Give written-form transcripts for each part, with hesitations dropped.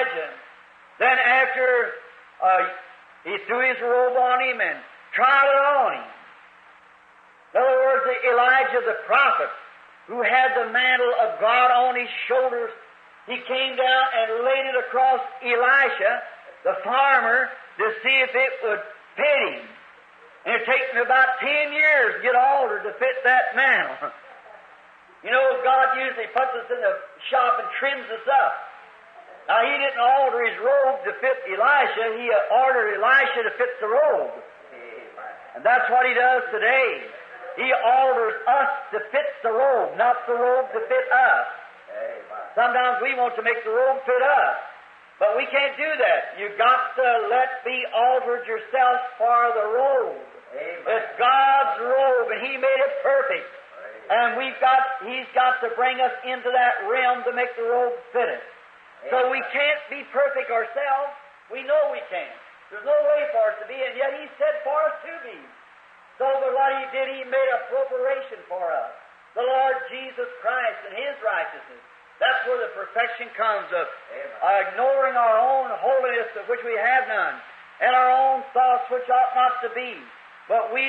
Elijah. Then after he threw his robe on him and trod it on him. In other words, Elijah the prophet, who had the mantle of God on his shoulders, he came down and laid it across Elisha, the farmer, to see if it would fit him. And it took me about 10 years to get altered to fit that mantle. You know, God usually puts us in the shop and trims us up. Now, He didn't alter His robe to fit Elisha. He ordered Elisha to fit the robe. And that's what He does today. He alters us to fit the robe, not the robe to fit us. Sometimes we want to make the robe fit us, but we can't do that. You've got to let be altered yourself for the robe. It's God's robe, and He made it perfect. And He's got to bring us into that realm to make the robe fit us. So we can't be perfect ourselves. We know we can't. There's no way for us to be, and yet He said for us to be. So but what He did, He made a preparation for us. The Lord Jesus Christ and His righteousness. That's where the perfection comes of ignoring our own holiness, of which we have none, and our own thoughts which ought not to be. But we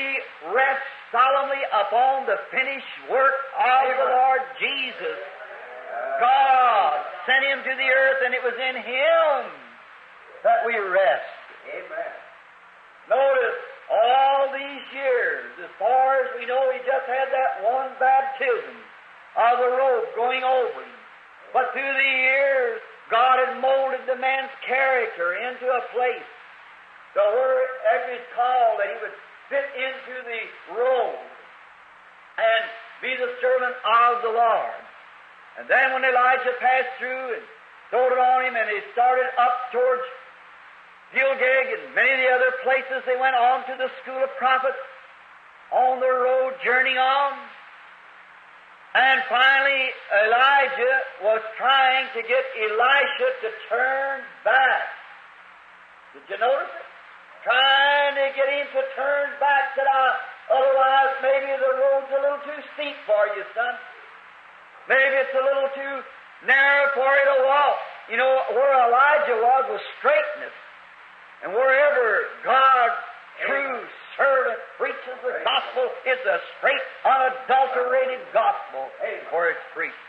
rest solemnly upon the finished work of the Lord Jesus. God sent Him to the earth, and it was in Him that we rest. Amen. Notice, all these years, as far as we know, He just had that one baptism of the robe going over Him. But through the years, God had molded the man's character into a place to where, after He's called, that he would fit into the robe and be the servant of the Lord. And then when Elijah passed through and throwed it on him, and he started up towards Gilgal and many of the other places, they went on to the school of prophets on their road, journeying on. And finally, Elijah was trying to get Elisha to turn back. Did you notice it? Trying to get him to turn back, said, otherwise maybe the road's a little too steep for you, son. Maybe it's a little too narrow for you to walk. You know, where Elijah was straightness. And wherever God's true servant preaches the gospel, it's a straight, unadulterated gospel where it's preached.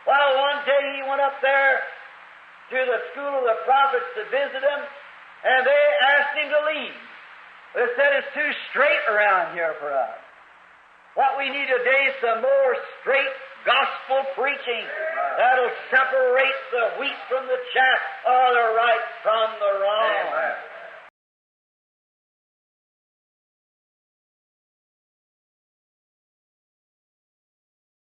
Well, one day he went up there to the school of the prophets to visit them, and they asked him to leave. They said it's too straight around here for us. What we need today is some more straight gospel preaching that'll separate the wheat from the chaff, or the right from the wrong. Amen.